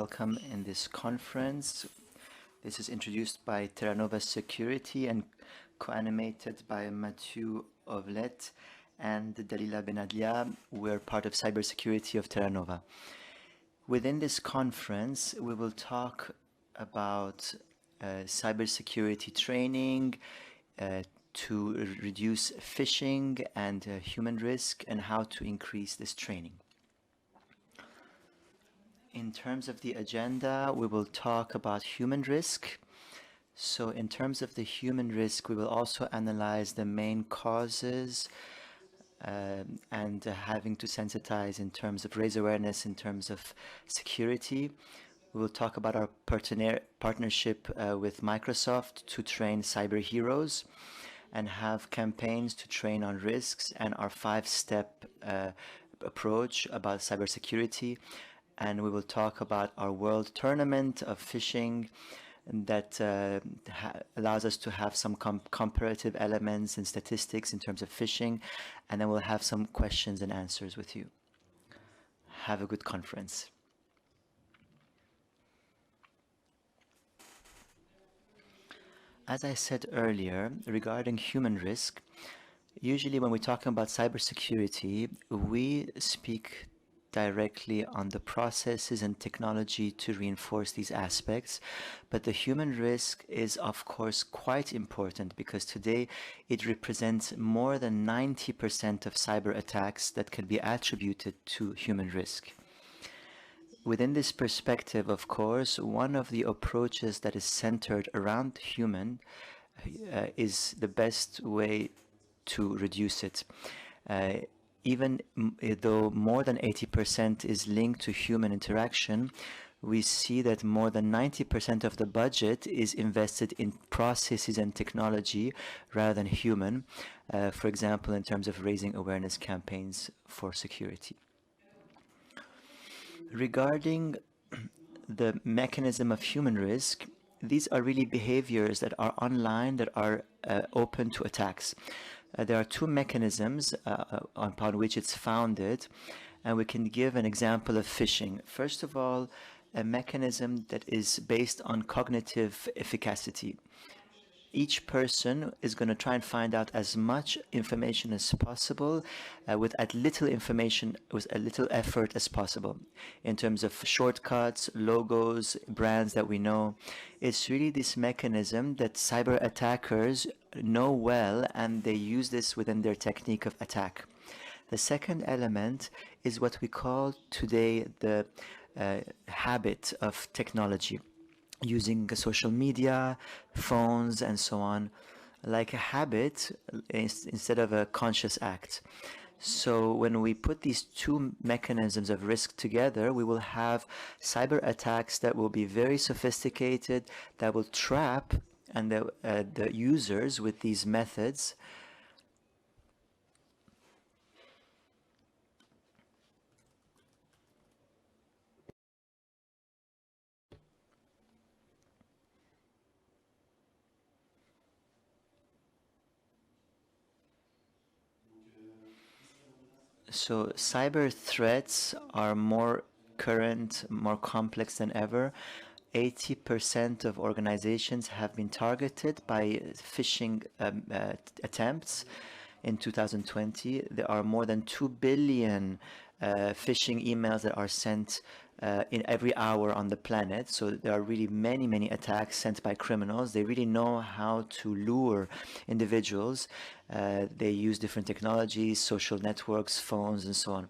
welcome in this conference. This is introduced by Terranova Security and co-animated by Mathieu Ovlet and Dalila Benadlia. We're part of Cybersécurité of Terranova. Within this conference, we will talk about cybersecurity training to reduce phishing and human risk and how to increase this training. In terms of the agenda, we will talk about human risk. So in terms of the human risk, we will also analyze the main causes and having to sensitize in terms of raise awareness in terms of security. We will talk about our partnership with Microsoft to train cyberheroes and have campaigns to train on risks and our 5-step approach about cybersecurity. And we will talk about our world tournament of phishing that allows us to have some comparative elements and statistics in terms of phishing. And then we'll have some questions and answers with you. Have a good conference. As I said earlier, regarding human risk, usually when we're talking about cybersecurity, we speak directly on the processes and technology to reinforce these aspects. But the human risk is, of course, quite important because today it represents more than 90% of cyber attacks that can be attributed to human risk. Within this perspective, of course, one of the approaches that is centered around human is the best way to reduce it. Even though more than 80% is linked to human interaction, we see that more than 90% of the budget is invested in processes and technology rather than human, for example, in terms of raising awareness campaigns for security. Regarding the mechanism of human risk, these are really behaviors that are online that are open to attacks. There are two mechanisms upon which it's founded, and we can give an example of phishing. First of all, a mechanism that is based on cognitive efficacy. Each person is going to try and find out as much information as possible with as little information, with a little effort as possible. In terms of shortcuts, logos, brands that we know, it's really this mechanism that cyber attackers know well, and they use this within their technique of attack. The second element is what we call today the habit of technology, using social media, phones, and so on, like a habit instead of a conscious act. So when we put these two mechanisms of risk together, we will have cyber attacks that will be very sophisticated, that will trap and the users with these methods. So cyber threats are more current, more complex than ever. 80% of organizations have been targeted by phishing attempts in 2020. There are more than 2 billion phishing emails that are sent in every hour on the planet. So there are really many attacks sent by criminals. They really know how to lure individuals. They use different technologies, social networks, phones, and so on.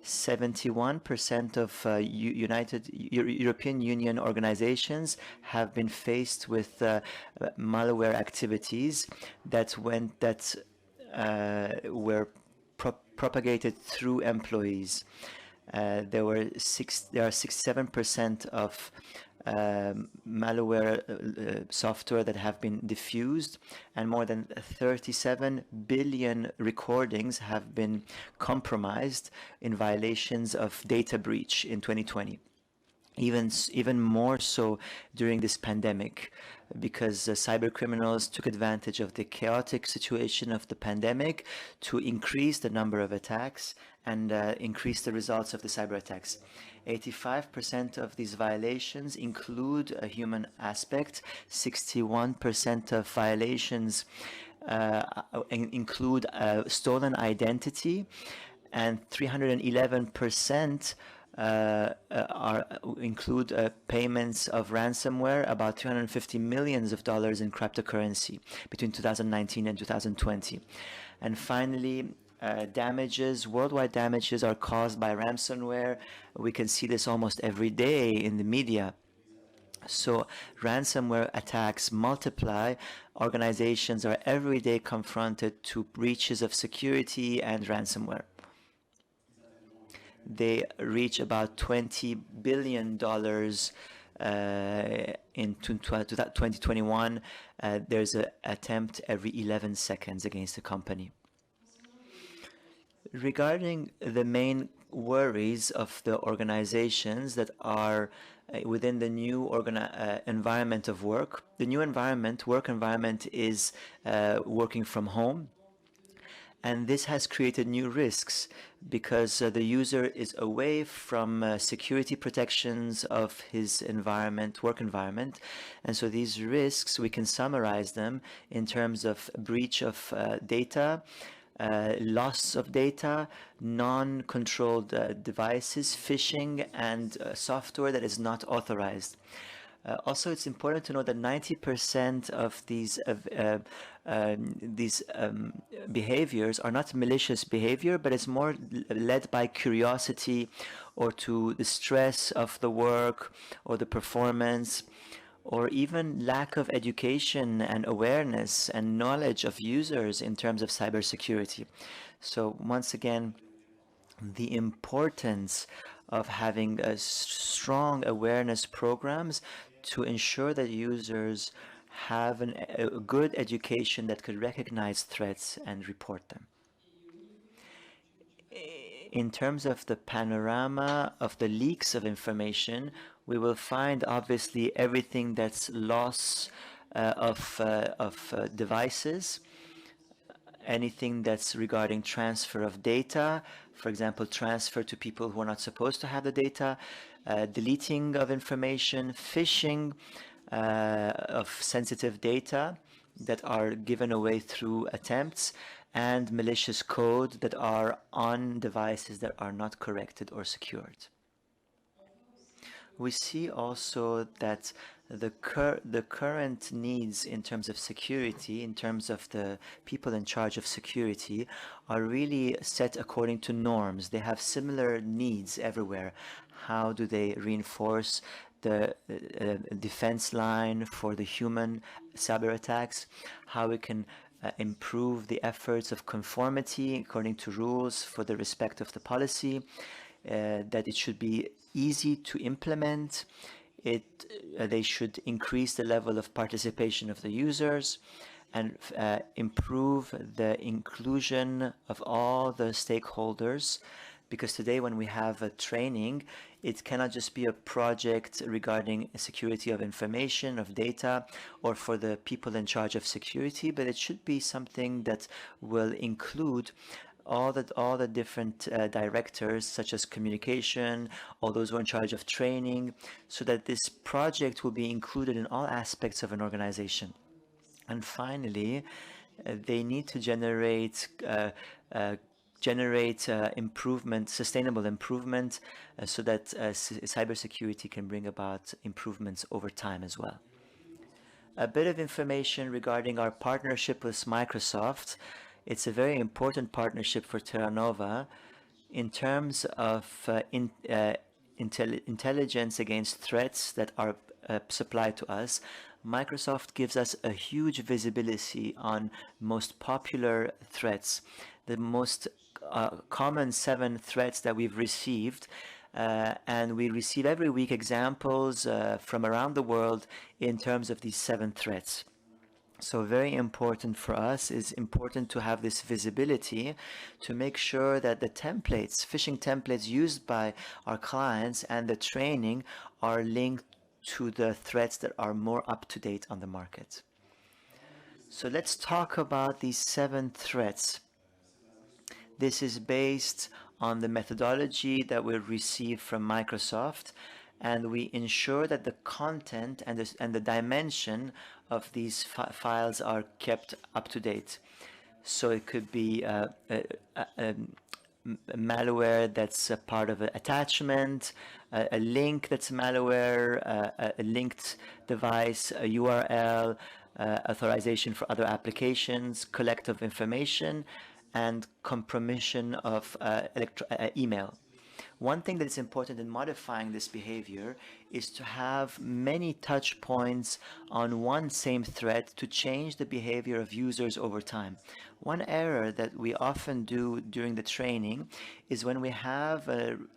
71% of European Union organizations have been faced with malware activities that were propagated through employees. There are 67% of malware software that have been diffused, and more than 37 billion recordings have been compromised in violations of data breach in 2020. even more so during this pandemic, because cyber criminals took advantage of the chaotic situation of the pandemic to increase the number of attacks and increase the results of the cyber attacks. 85% of these violations include a human aspect. 61% of violations include stolen identity, and 311% include payments of ransomware, about $350 million in cryptocurrency between 2019 and 2020. And finally, worldwide damages are caused by ransomware. We can see this almost every day in the media. So ransomware attacks multiply. Organizations are every day confronted to breaches of security and ransomware. They reach about $20 billion in 2021. There's an attempt every 11 seconds against the company. Regarding the main worries of the organizations that are within the new environment of work, the new work environment is working from home. And this has created new risks because the user is away from security protections of his work environment. And so these risks, we can summarize them in terms of breach of data, loss of data, non-controlled devices, phishing, and software that is not authorized. Also, it's important to know that 90% of these behaviors are not malicious behavior, but it's more led by curiosity or to the stress of the work or the performance, or even lack of education and awareness and knowledge of users in terms of cybersecurity. So once again, the importance of having strong awareness programs to ensure that users have a good education that could recognize threats and report them. In terms of the panorama of the leaks of information, we will find obviously everything that's loss of devices, anything that's regarding transfer of data, for example, transfer to people who are not supposed to have the data, deleting of information, phishing of sensitive data that are given away through attempts, and malicious code that are on devices that are not corrected or secured. We see also that the current needs in terms of security, in terms of the people in charge of security, are really set according to norms. They have similar needs everywhere. How do they reinforce the defense line for the human cyber attacks? How we can improve the efforts of conformity according to rules for the respect of the policy, that it should be easy to implement. They should increase the level of participation of the users and improve the inclusion of all the stakeholders, because today when we have a training, it cannot just be a project regarding security of information, of data, or for the people in charge of security, but it should be something that will include all the different directors, such as communication, all those who are in charge of training, so that this project will be included in all aspects of an organization. And finally, they need to generate improvement, sustainable improvement, so that cybersecurity can bring about improvements over time as well. A bit of information regarding our partnership with Microsoft. It's a very important partnership for Terranova in terms of intelligence against threats that are supplied to us. Microsoft gives us a huge visibility on most popular threats, the most common 7 threats that we've received, and we receive every week examples from around the world in terms of these 7 threats. So very important for us is important to have this visibility to make sure that the templates, phishing templates used by our clients and the training are linked to the threats that are more up to date on the market. So let's talk about these 7 threats. This is based on the methodology that we received from Microsoft, and we ensure that the content and the dimension of these files are kept up to date. So it could be malware that's a part of an attachment, a link that's malware, a linked device, a URL, authorization for other applications, collective information, and compromission of email. One thing that is important in modifying this behavior is to have many touch points on one same threat to change the behavior of users over time. One error that we often do during the training is when we have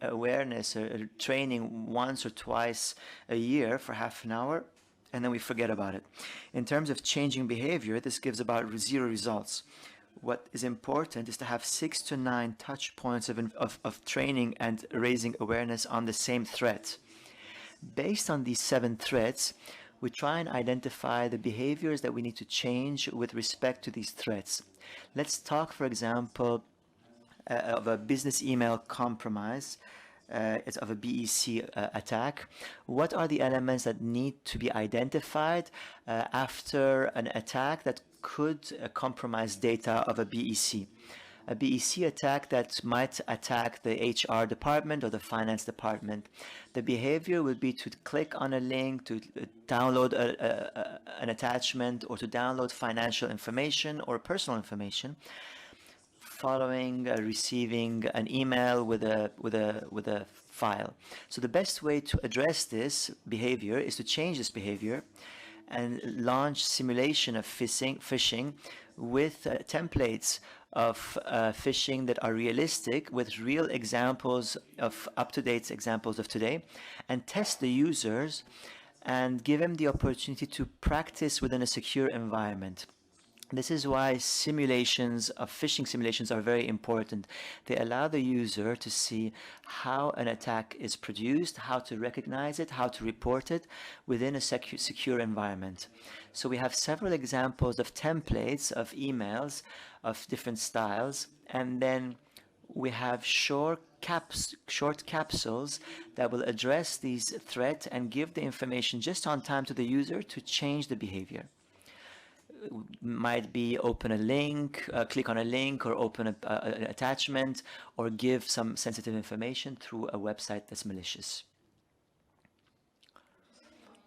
awareness or training once or twice a year for half an hour, and then we forget about it. In terms of changing behavior, this gives about 0 results. What is important is to have 6 to 9 touch points of training and raising awareness on the same threat. Based on these 7 threats, we try and identify the behaviors that we need to change with respect to these threats. Let's talk, for example, of a business email compromise. It's of a BEC attack. What are the elements that need to be identified after an attack that could compromise data of a BEC? A BEC attack that might attack the HR department or the finance department. The behavior would be to click on a link, to download an attachment, or to download financial information or personal information, following receiving an email with a file. So the best way to address this behavior is to change this behavior and launch simulation of phishing with templates of phishing that are realistic, with real examples of up-to-date examples of today, and test the users and give them the opportunity to practice within a secure environment. This is why simulations of phishing simulations are very important. They allow the user to see how an attack is produced, how to recognize it, how to report it within a secure environment. So we have several examples of templates of emails of different styles, and then we have short capsules that will address these threats and give the information just on time to the user to change the behavior. Might be open a link, click on a link, or open an attachment, or give some sensitive information through a website that's malicious.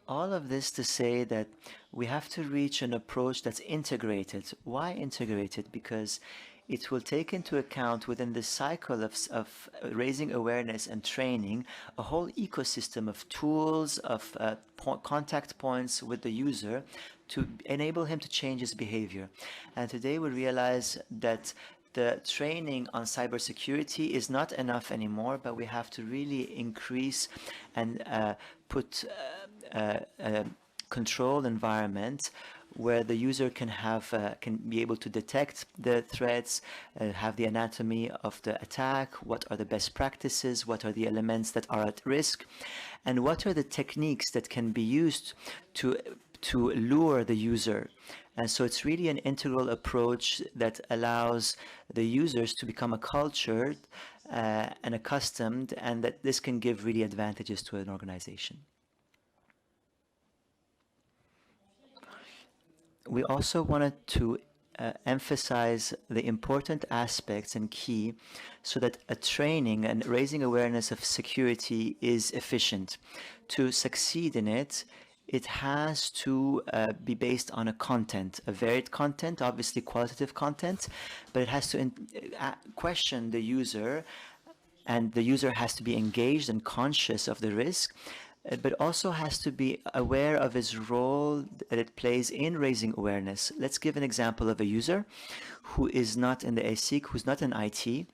All of this to say that we have to reach an approach that's integrated. Why integrated? Because it will take into account within the cycle of raising awareness and training a whole ecosystem of tools, of contact points with the user to enable him to change his behavior. And today we realize that the training on cybersecurity is not enough anymore, but we have to really increase and put a controlled environment where the user can be able to detect the threats, have the anatomy of the attack, what are the best practices, what are the elements that are at risk, and what are the techniques that can be used to lure the user. And so it's really an integral approach that allows the users to become acculturated and accustomed, and that this can give really advantages to an organization. We also wanted to emphasize the important aspects and key so that a training and raising awareness of security is efficient. To succeed in it, it has to be based on a varied content, obviously qualitative content, but it has to question the user, and the user has to be engaged and conscious of the risk, but also has to be aware of his role that it plays in raising awareness. Let's give an example of a user who is not in the ASIC, who's not in IT.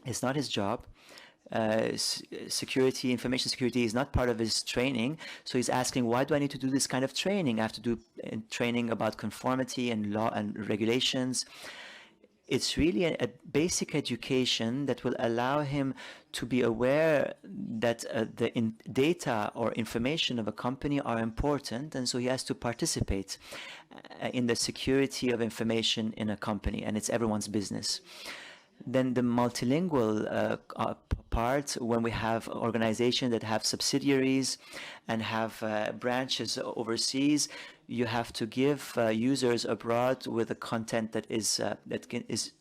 It's not his job. security, information security is not part of his training. So he's asking, why do I need to do this kind of training? I have to do training about conformity and law and regulations. It's really a basic education that will allow him to be aware that the data or information of a company are important, and so he has to participate in the security of information in a company, and it's everyone's business. Then the multilingual part, when we have organizations that have subsidiaries and have branches overseas, you have to give users abroad with a content that is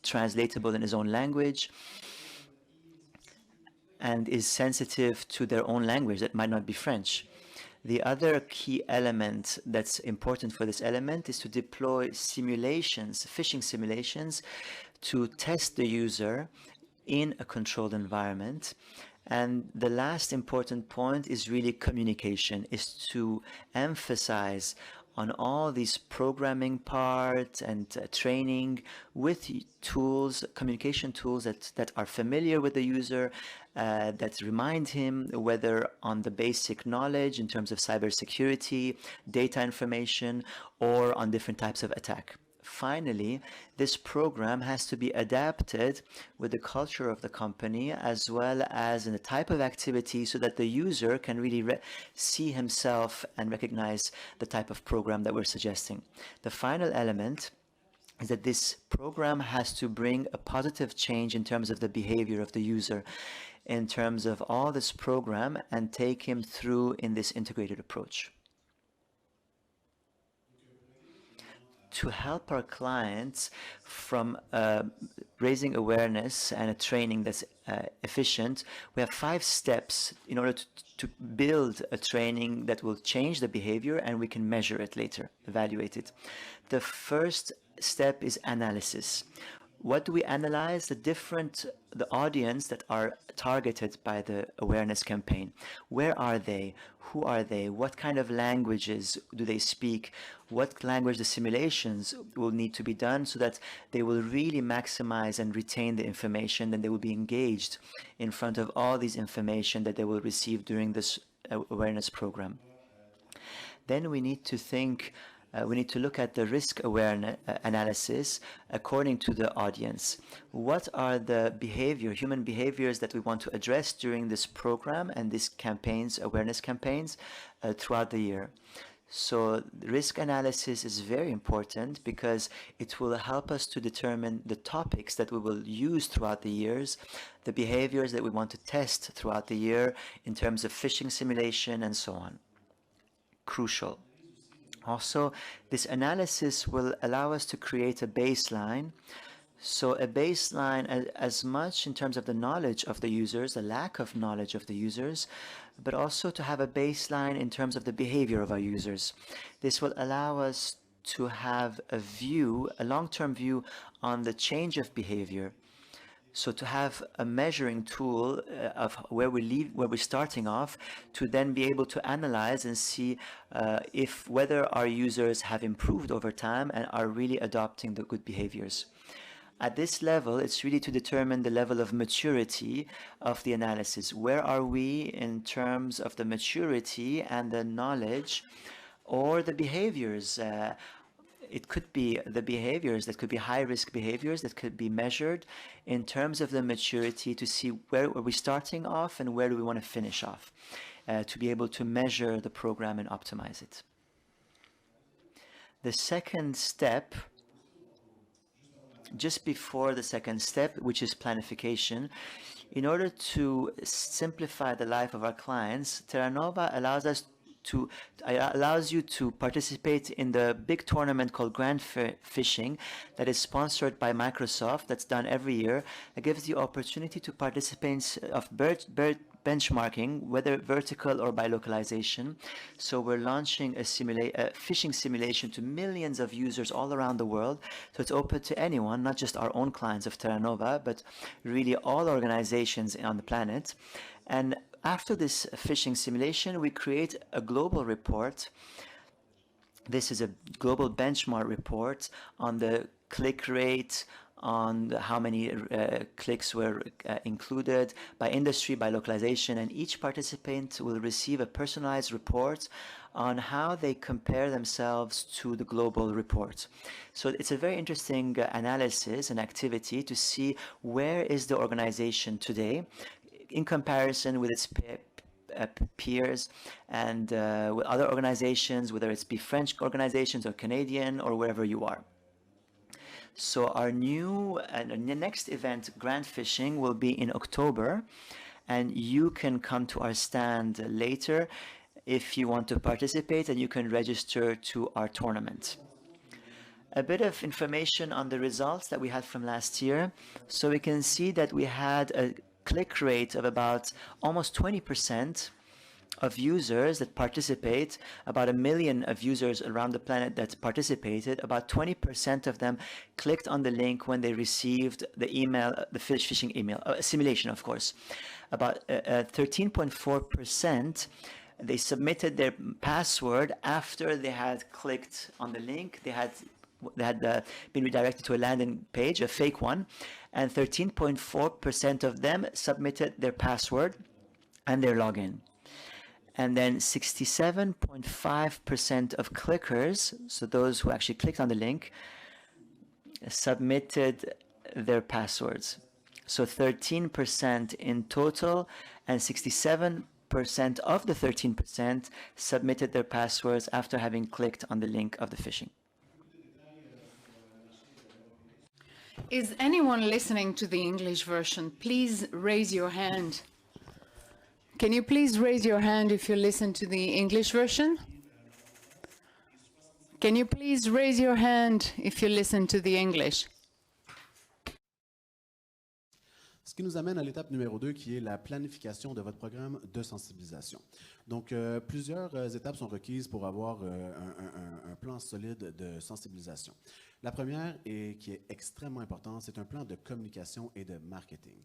translatable in his own language and is sensitive to their own language that might not be French. The other key element that's important for this element is to deploy simulations, phishing simulations, to test the user in a controlled environment. And the last important point is really communication, is to emphasize on all these programming parts and training with tools, communication tools that are familiar with the user, that remind him whether on the basic knowledge in terms of cybersecurity, data information, or on different types of attack. Finally, this program has to be adapted with the culture of the company as well as in the type of activity so that the user can really see himself and recognize the type of program that we're suggesting. The final element is that this program has to bring a positive change in terms of the behavior of the user, in terms of all this program, and take him through in this integrated approach. To help our clients from raising awareness and a training that's efficient, we have 5 steps in order to build a training that will change the behavior and we can measure it later, evaluate it. The first step is analysis. What do we analyze? The audience that are targeted by the awareness campaign. Where are they? Who are they? What kind of languages do they speak? What language the simulations will need to be done so that they will really maximize and retain the information, and they will be engaged in front of all these information that they will receive during this awareness program. Then we need to think we need to look at the risk awareness analysis according to the audience. What are the human behaviors that we want to address during this program and these campaigns, awareness campaigns, throughout the year? So risk analysis is very important because it will help us to determine the topics that we will use throughout the years, the behaviors that we want to test throughout the year in terms of phishing simulation and so on. Crucial. Also, this analysis will allow us to create a baseline. So a baseline as much in terms of the knowledge of the users, the lack of knowledge of the users, but also to have a baseline in terms of the behavior of our users. This will allow us to have a view, a long-term view on the change of behavior. So to have a measuring tool of where we're starting off, to then be able to analyze and see whether our users have improved over time and are really adopting the good behaviors. At this level, it's really to determine the level of maturity of the analysis. Where are we in terms of the maturity and the knowledge or the behaviors? It could be the behaviors that could be high-risk behaviors that could be measured in terms of the maturity to see where are we starting off and where do we want to finish off, to be able to measure the program and optimize it. The second step, just before the second step, which is planification, in order to simplify the life of our clients, Terranova allows you to participate in the big tournament called Grand Phishing that is sponsored by Microsoft, that's done every year. It gives you opportunity to participate of benchmarking, whether vertical or by localization. So we're launching a phishing simulation to millions of users all around the world. So it's open to anyone, not just our own clients of Terranova, but really all organizations on the planet. And after this phishing simulation, we create a global report. This is a global benchmark report on the click rate, on how many clicks were included, by industry, by localization, and each participant will receive a personalized report on how they compare themselves to the global report. So it's a very interesting analysis and activity to see where is the organization today in comparison with its peers and with other organizations, whether it's be French organizations or Canadian or wherever you are. So our new next event, Grand Phishing, will be in October, and you can come to our stand later if you want to participate, and you can register to our tournament. A bit of information on the results that we had from last year. So we can see that we had a click rate of about almost 20% of users that participate, about 1 million of users around the planet that participated. About 20% of them clicked on the link when they received the email, the phishing email, simulation, of course. About 13.4%, they submitted their password after they had clicked on the link. They had been redirected to a landing page, a fake one, and 13.4% of them submitted their password and their login. And then 67.5% of clickers, so those who actually clicked on the link, submitted their passwords. So 13% in total, and 67% of the 13% submitted their passwords after having clicked on the link of the phishing. Is anyone listening to the English version? Please raise your hand. Can you please raise your hand if you listen to the English version? Can you please raise your hand if you listen to the English? Ce qui nous amène à l'étape numéro 2, qui est la planification de votre programme de sensibilisation. Donc, plusieurs étapes sont requises pour avoir un plan solide de sensibilisation. La première, et qui est extrêmement importante, c'est un plan de communication et de marketing.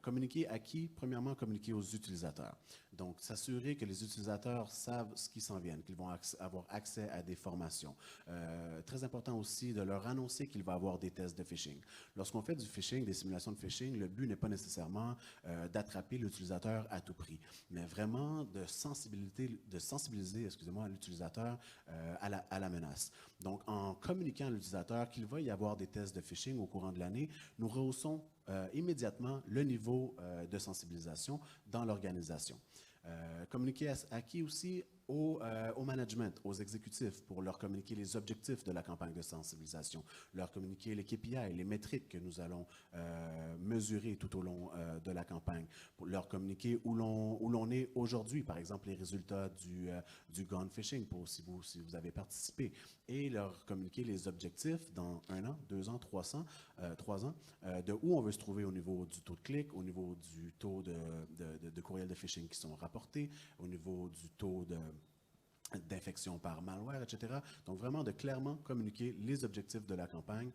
Communiquer à qui? Premièrement, communiquer aux utilisateurs. Donc, s'assurer que les utilisateurs savent ce qui s'en vient, qu'ils vont avoir accès à des formations. Très important aussi de leur annoncer qu'il va y avoir des tests de phishing. Lorsqu'on fait du phishing, des simulations de phishing, le but n'est pas nécessairement d'attraper l'utilisateur à tout prix, mais vraiment de sensibiliser l'utilisateur à la menace. Donc, en communiquant à l'utilisateur qu'il va y avoir des tests de phishing au courant de l'année, nous rehaussons immédiatement le niveau de sensibilisation dans l'organisation. Communiquer à qui aussi? Au management, aux exécutifs, pour leur communiquer les objectifs de la campagne de sensibilisation, leur communiquer les KPI, les métriques que nous allons mesurer tout au long de la campagne, pour leur communiquer où l'on est aujourd'hui, par exemple les résultats du gun phishing, pour si vous avez participé, et leur communiquer les objectifs dans 1 an, 2 ans, 3 ans, de où on veut se trouver au niveau du taux de clic, au niveau du taux de courriels de phishing qui sont rapportés, au niveau du taux d'infection par malware, etc. Donc, vraiment, de clairement communiquer les objectifs de la campagne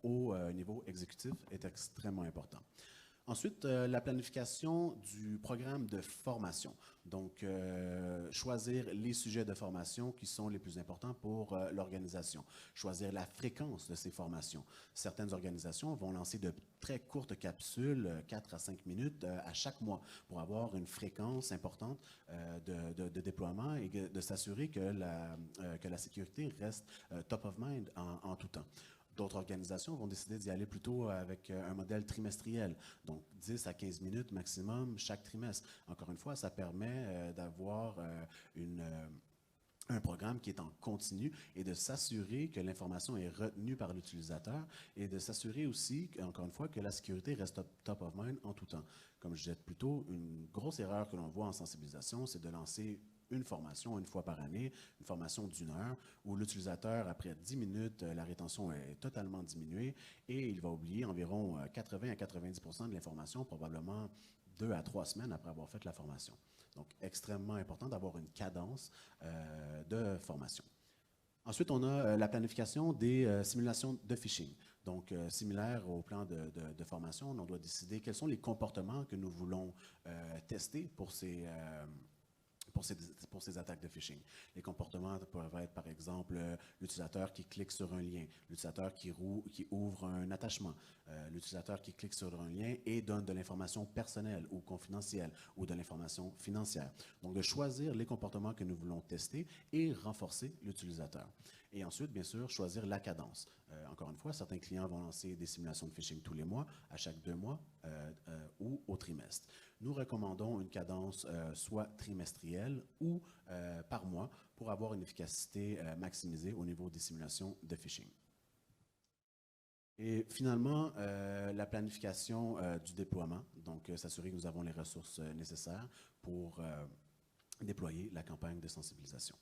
au niveau exécutif est extrêmement important. Ensuite, la planification du programme de formation. Donc, choisir les sujets de formation qui sont les plus importants pour l'organisation. Choisir la fréquence de ces formations. Certaines organisations vont lancer de très courtes capsules, 4 à 5 minutes à chaque mois, pour avoir une fréquence importante de déploiement et de s'assurer que la sécurité reste top of mind en tout temps. D'autres organisations vont décider d'y aller plutôt avec un modèle trimestriel, donc 10 à 15 minutes maximum chaque trimestre. Encore une fois, ça permet d'avoir un programme qui est en continu et de s'assurer que l'information est retenue par l'utilisateur et de s'assurer aussi, encore une fois, que la sécurité reste top of mind en tout temps. Comme je disais plus tôt, une grosse erreur que l'on voit en sensibilisation, c'est de lancer une formation une fois par année, une formation d'1 heure, où l'utilisateur, après 10 minutes, la rétention est totalement diminuée et il va oublier environ 80 à 90% de l'information, probablement 2 à 3 semaines après avoir fait la formation. Donc, extrêmement important d'avoir une cadence de formation. Ensuite, on a la planification des simulations de phishing. Donc, similaire au plan de formation, on doit décider quels sont les comportements que nous voulons tester pour pour ces attaques de phishing. Les comportements peuvent être, par exemple, l'utilisateur qui clique sur un lien, l'utilisateur qui ouvre un attachement, l'utilisateur qui clique sur un lien et donne de l'information personnelle ou confidentielle ou de l'information financière. Donc, de choisir les comportements que nous voulons tester et renforcer l'utilisateur. Et ensuite, bien sûr, choisir la cadence. Encore une fois, certains clients vont lancer des simulations de phishing tous les mois, à chaque 2 mois ou au trimestre. Nous recommandons une cadence soit trimestrielle ou par mois pour avoir une efficacité maximisée au niveau des simulations de phishing. Et finalement, la planification du déploiement, donc s'assurer que nous avons les ressources nécessaires pour déployer la campagne de sensibilisation.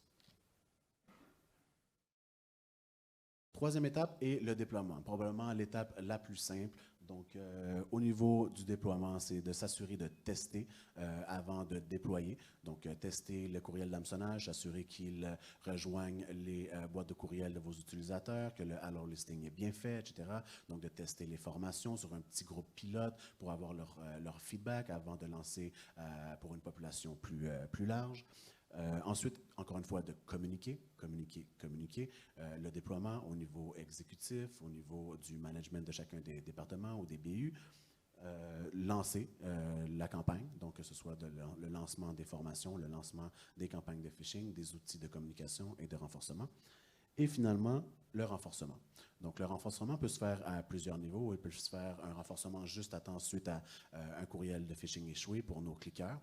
Troisième étape est le déploiement, probablement l'étape la plus simple. Donc, au niveau du déploiement, c'est de s'assurer de tester avant de déployer. Donc, tester le courriel d'hameçonnage, s'assurer qu'il rejoigne les boîtes de courriel de vos utilisateurs, que le Hello Listing est bien fait, etc. Donc, de tester les formations sur un petit groupe pilote pour avoir leur feedback avant de lancer pour une population plus large. Ensuite, encore une fois, de communiquer. Le déploiement au niveau exécutif, au niveau du management de chacun des départements ou des BU. Lancer la campagne, donc que ce soit le lancement des formations, le lancement des campagnes de phishing, des outils de communication et de renforcement. Et finalement, le renforcement. Donc, le renforcement peut se faire à plusieurs niveaux. Il peut se faire un renforcement juste à temps suite à un courriel de phishing échoué pour nos cliqueurs.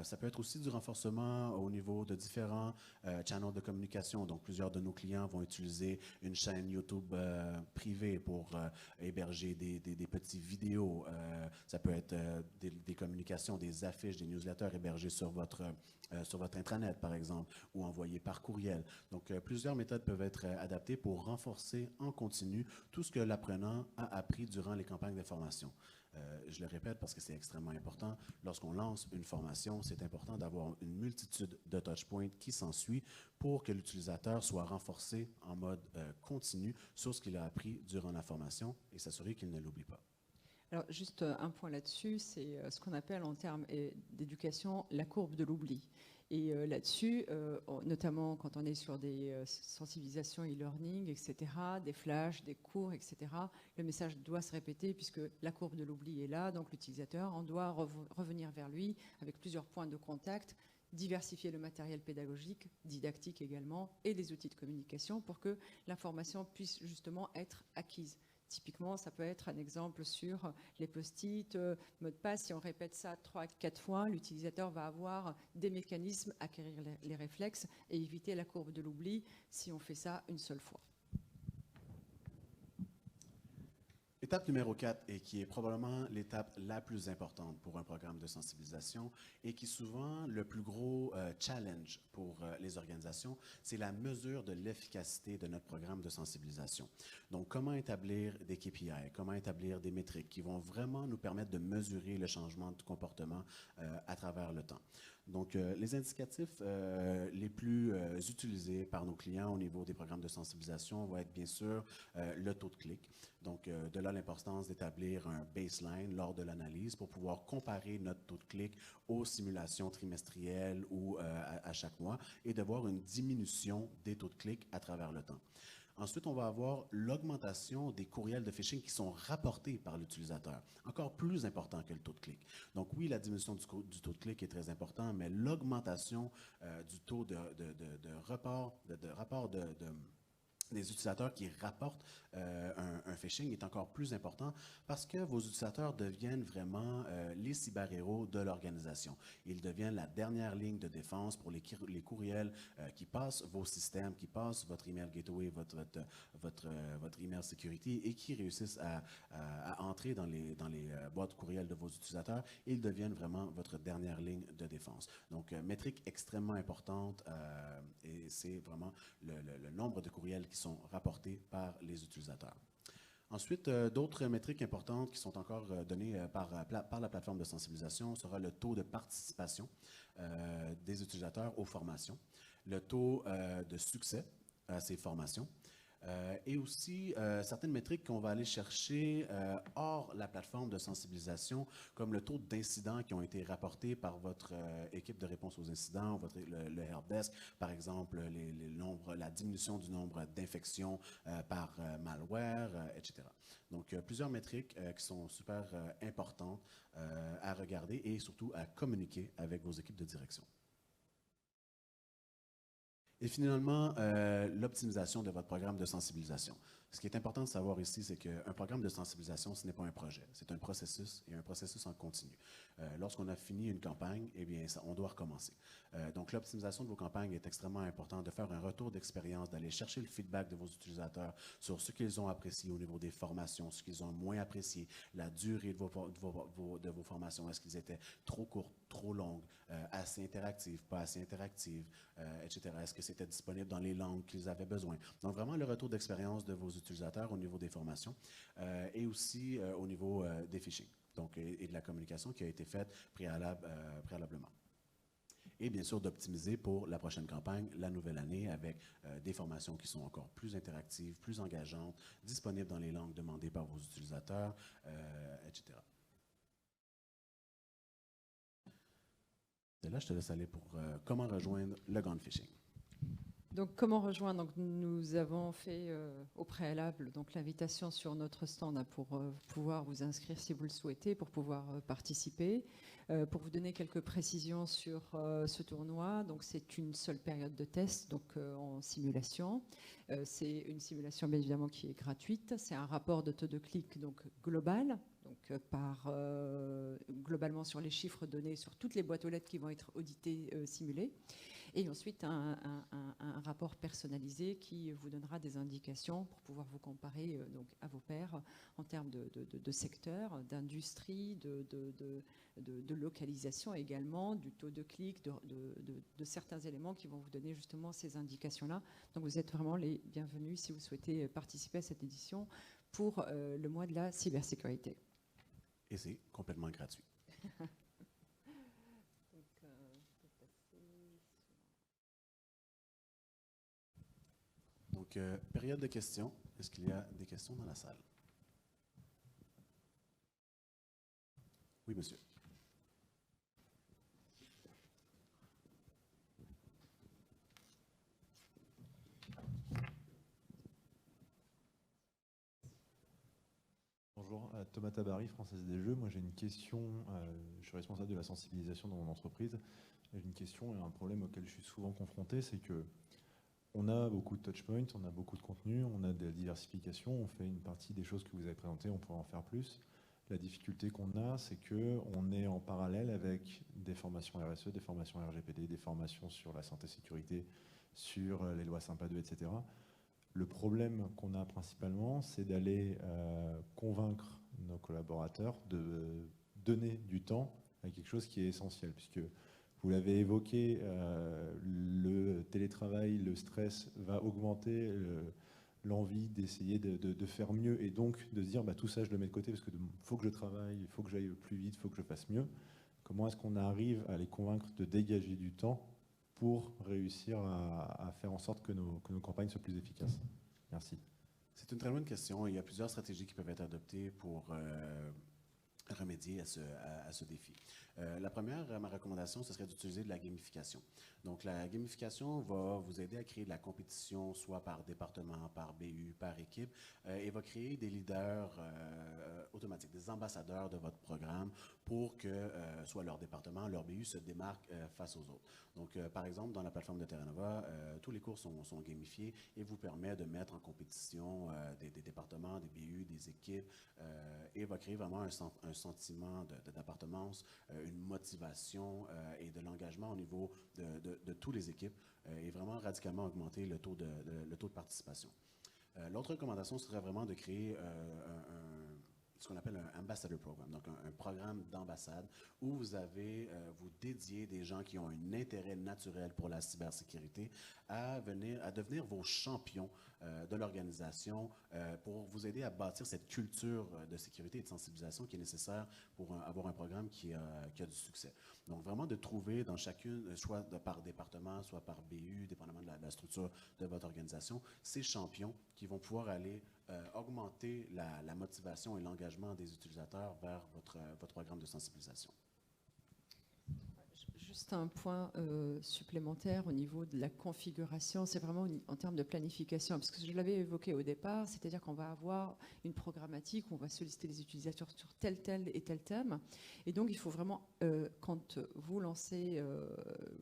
Ça peut être aussi du renforcement au niveau de différents channels de communication. Donc, plusieurs de nos clients vont utiliser une chaîne YouTube privée pour héberger des petites vidéos. Ça peut être des communications, des affiches, des newsletters hébergés sur votre intranet, par exemple, ou envoyés par courriel. Donc, plusieurs méthodes peuvent être adaptées pour renforcer en continu tout ce que l'apprenant a appris durant les campagnes de formation. Je le répète parce que c'est extrêmement important. Lorsqu'on lance une formation, c'est important d'avoir une multitude de touchpoints qui s'ensuit pour que l'utilisateur soit renforcé en mode continu sur ce qu'il a appris durant la formation et s'assurer qu'il ne l'oublie pas. Alors, juste un point là-dessus, c'est ce qu'on appelle en termes d'éducation la courbe de l'oubli. Et là-dessus, notamment quand on est sur des sensibilisations e-learning, etc., des flashs, des cours, etc., le message doit se répéter puisque la courbe de l'oubli est là, donc l'utilisateur, on doit revenir vers lui avec plusieurs points de contact, diversifier le matériel pédagogique, didactique également, et les outils de communication pour que l'information puisse justement être acquise. Typiquement, ça peut être un exemple sur les post-it, mot de passe. Si on répète ça 3-4 fois, l'utilisateur va avoir des mécanismes, acquérir les réflexes et éviter la courbe de l'oubli si on fait ça une seule fois. Étape numéro 4, et qui est probablement l'étape la plus importante pour un programme de sensibilisation et qui est souvent le plus gros challenge pour les organisations, c'est la mesure de l'efficacité de notre programme de sensibilisation. Donc, comment établir des KPI, comment établir des métriques qui vont vraiment nous permettre de mesurer le changement de comportement à travers le temps. Donc, les indicatifs les plus utilisés par nos clients au niveau des programmes de sensibilisation vont être bien sûr le taux de clic. Donc, de là l'importance d'établir un baseline lors de l'analyse pour pouvoir comparer notre taux de clic aux simulations trimestrielles ou à chaque mois et de voir une diminution des taux de clic à travers le temps. Ensuite, on va avoir l'augmentation des courriels de phishing qui sont rapportés par l'utilisateur, encore plus important que le taux de clic. Donc oui, la diminution du taux de clic est très important, mais l'augmentation du taux de rapport des utilisateurs qui rapportent un phishing est encore plus important parce que vos utilisateurs deviennent vraiment les cyberhéros de l'organisation. Ils deviennent la dernière ligne de défense pour les courriels qui passent vos systèmes, qui passent votre email gateway, votre email security et qui réussissent à entrer dans les boîtes courriels de vos utilisateurs. Ils deviennent vraiment votre dernière ligne de défense. Donc, métrique extrêmement importante et c'est vraiment le nombre de courriels qui sont rapportés par les utilisateurs. Ensuite, d'autres métriques importantes qui sont encore données par la plateforme de sensibilisation sera le taux de participation des utilisateurs aux formations, le taux de succès à ces formations, Et aussi certaines métriques qu'on va aller chercher hors la plateforme de sensibilisation, comme le taux d'incidents qui ont été rapportés par votre équipe de réponse aux incidents, le helpdesk, par exemple, la diminution du nombre d'infections par malware, etc. Donc, plusieurs métriques qui sont super importantes à regarder et surtout à communiquer avec vos équipes de direction. Et finalement, l'optimisation de votre programme de sensibilisation. Ce qui est important de savoir ici, c'est qu'un programme de sensibilisation, ce n'est pas un projet, c'est un processus et un processus en continu. Lorsqu'on a fini une campagne, eh bien, on doit recommencer. Donc, l'optimisation de vos campagnes est extrêmement importante, de faire un retour d'expérience, d'aller chercher le feedback de vos utilisateurs sur ce qu'ils ont apprécié au niveau des formations, ce qu'ils ont moins apprécié, la durée de vos formations, est-ce qu'ils étaient trop courtes, trop longues, assez interactives, pas assez interactives, etc. Est-ce que c'était disponible dans les langues qu'ils avaient besoin? Donc, vraiment, le retour d'expérience de vos utilisateurs au niveau des formations et aussi au niveau des phishing, donc, et de la communication qui a été faite préalablement. Et bien sûr, d'optimiser pour la prochaine campagne, la nouvelle année, avec des formations qui sont encore plus interactives, plus engageantes, disponibles dans les langues demandées par vos utilisateurs, etc. Et là, je te laisse aller pour comment rejoindre le gant phishing. Donc, comment rejoindre? Donc, nous avons fait au préalable l'invitation sur notre stand pour pouvoir vous inscrire si vous le souhaitez, pour pouvoir participer. Pour vous donner quelques précisions sur ce tournoi, donc c'est une seule période de test, donc en simulation. C'est une simulation bien évidemment qui est gratuite. C'est un rapport de taux de clic donc global, donc globalement sur les chiffres donnés sur toutes les boîtes aux lettres qui vont être auditées, simulées. Et ensuite, un rapport personnalisé qui vous donnera des indications pour pouvoir vous comparer donc à vos pairs en termes de secteur, d'industrie, de localisation également, du taux de clic, de certains éléments qui vont vous donner justement ces indications-là. Donc, vous êtes vraiment les bienvenus si vous souhaitez participer à cette édition pour le mois de la cybersécurité. Et c'est complètement gratuit. Donc, période de questions. Est-ce qu'il y a des questions dans la salle? Oui, monsieur. Bonjour, Thomas Tabary, Française des Jeux. Moi, j'ai une question. Je suis responsable de la sensibilisation dans mon entreprise. J'ai une question et un problème auquel je suis souvent confronté, c'est que on a beaucoup de touchpoints, on a beaucoup de contenu, on a de la diversification, on fait une partie des choses que vous avez présentées, on pourrait en faire plus. La difficulté qu'on a, c'est qu'on est en parallèle avec des formations RSE, des formations RGPD, des formations sur la santé-sécurité, sur les lois Sympa 2, etc. Le problème qu'on a principalement, c'est d'aller convaincre nos collaborateurs de donner du temps à quelque chose qui est essentiel, puisque vous l'avez évoqué, le télétravail, le stress va augmenter l'envie d'essayer de faire mieux et donc de se dire tout ça je le mets de côté parce qu'il faut que je travaille, il faut que j'aille plus vite, il faut que je fasse mieux. Comment est-ce qu'on arrive à les convaincre de dégager du temps pour réussir à faire en sorte que nos campagnes soient plus efficaces? Merci. C'est une très bonne question. Il y a plusieurs stratégies qui peuvent être adoptées pour remédier à ce défi. La première, ma recommandation, ce serait d'utiliser de la gamification. Donc, la gamification va vous aider à créer de la compétition, soit par département, par BU, par équipe, et va créer des leaders automatiques, des ambassadeurs de votre programme pour que soit leur département, leur BU se démarquent face aux autres. Donc, par exemple, dans la plateforme de Terranova, tous les cours sont gamifiés et vous permet de mettre en compétition des départements, des BU, des équipes, et va créer vraiment un sentiment d'appartenance, une motivation et de l'engagement au niveau de toutes les équipes et vraiment radicalement augmenter le taux de participation. L'autre recommandation serait vraiment de créer ce qu'on appelle un ambassador program, donc un programme d'ambassade où vous dédiez des gens qui ont un intérêt naturel pour la cybersécurité à devenir vos champions de l'organisation pour vous aider à bâtir cette culture de sécurité et de sensibilisation qui est nécessaire pour avoir un programme qui a du succès. Donc, vraiment de trouver dans chacune, soit par département, soit par BU, dépendamment de la structure de votre organisation, ces champions qui vont pouvoir aller augmenter la motivation et l'engagement des utilisateurs vers votre programme de sensibilisation. Juste un point supplémentaire au niveau de la configuration, c'est vraiment en termes de planification, parce que je l'avais évoqué au départ, c'est-à-dire qu'on va avoir une programmatique où on va solliciter les utilisateurs sur tel et tel thème, et donc il faut vraiment, quand vous lancez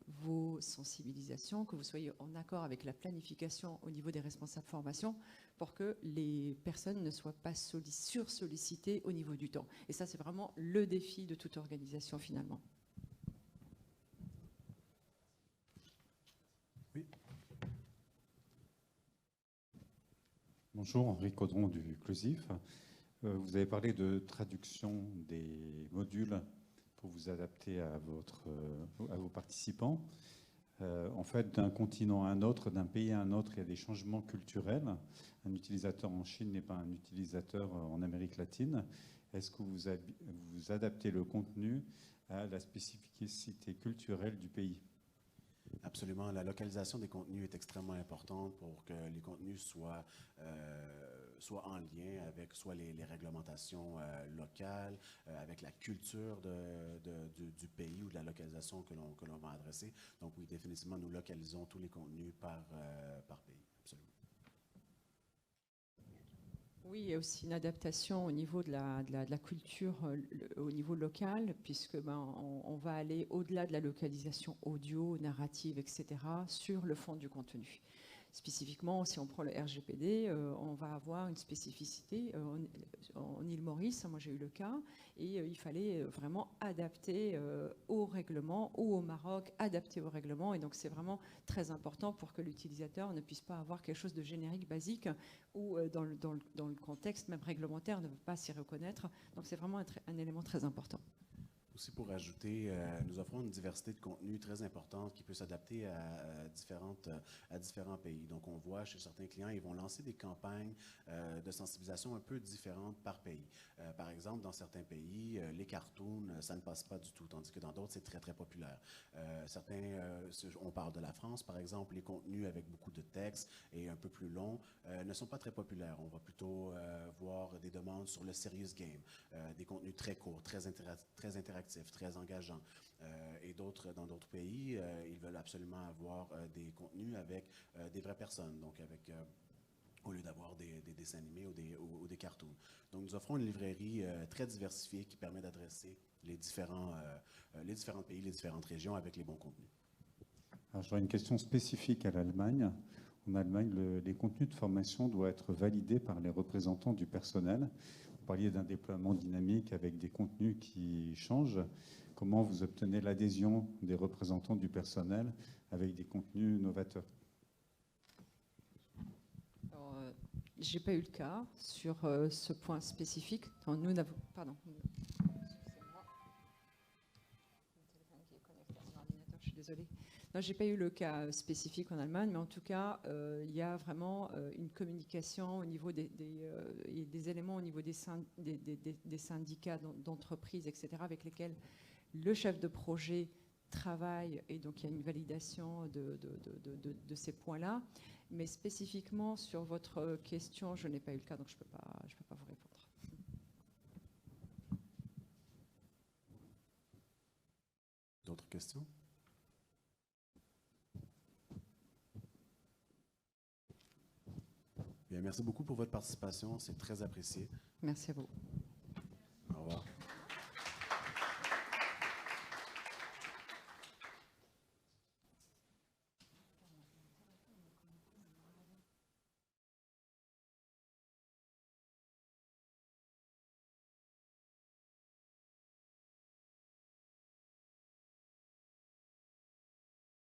vos sensibilisations, que vous soyez en accord avec la planification au niveau des responsables formation, pour que les personnes ne soient pas sursollicitées au niveau du temps. Et ça, c'est vraiment le défi de toute organisation finalement. Bonjour, Henri Caudron du Clusif. Vous avez parlé de traduction des modules pour vous adapter à vos participants. En fait, d'un continent à un autre, d'un pays à un autre, il y a des changements culturels. Un utilisateur en Chine n'est pas un utilisateur en Amérique latine. Est-ce que vous adaptez le contenu à la spécificité culturelle du pays ? Absolument. La localisation des contenus est extrêmement importante pour que les contenus soient en lien avec soit les réglementations locales, avec la culture du pays ou de la localisation que l'on va adresser. Donc oui, définitivement, nous localisons tous les contenus par pays. Absolument. Oui, il y a aussi une adaptation au niveau de la culture, au niveau local, puisque on va aller au-delà de la localisation audio, narrative, etc., sur le fond du contenu. Spécifiquement, si on prend le RGPD, on va avoir une spécificité en Île-Maurice, moi j'ai eu le cas, et il fallait vraiment adapter au règlement, ou au Maroc, adapter au règlement, et donc c'est vraiment très important pour que l'utilisateur ne puisse pas avoir quelque chose de générique, basique, ou dans le contexte même réglementaire ne veut pas s'y reconnaître, donc c'est vraiment un élément très important. Aussi pour ajouter, nous offrons une diversité de contenus très importante qui peut s'adapter à différents pays. Donc, on voit chez certains clients, ils vont lancer des campagnes de sensibilisation un peu différentes par pays. Par exemple, dans certains pays, les cartoons, ça ne passe pas du tout, tandis que dans d'autres, c'est très, très populaire. On parle de la France, par exemple, les contenus avec beaucoup de texte et un peu plus longs ne sont pas très populaires. On va plutôt voir des demandes sur le serious game, des contenus très courts, très interactifs, très engageants. Et dans d'autres pays, ils veulent absolument avoir des contenus avec des vraies personnes, donc au lieu d'avoir des dessins animés ou des cartoons. Donc, nous offrons une librairie très diversifiée qui permet d'adresser les différents pays, les différentes régions avec les bons contenus. Alors, j'aurais une question spécifique à l'Allemagne. En Allemagne, les contenus de formation doivent être validés par les représentants du personnel. Vous parliez d'un déploiement dynamique avec des contenus qui changent. Comment vous obtenez l'adhésion des représentants du personnel avec des contenus novateurs? Je n'ai pas eu le cas sur ce point spécifique. Nous n'avons... Pardon. Excusez-moi. Mon téléphone qui est connecté à mon ordinateur, je suis désolée. Non, je n'ai pas eu le cas spécifique en Allemagne, mais en tout cas, il y a vraiment une communication au niveau des éléments au niveau des syndicats d'entreprises, etc., avec lesquels le chef de projet travaille, et donc il y a une validation de ces points-là. Mais spécifiquement sur votre question, je n'ai pas eu le cas, donc je ne peux pas vous répondre. D'autres questions? Bien, merci beaucoup pour votre participation, c'est très apprécié. Merci à vous.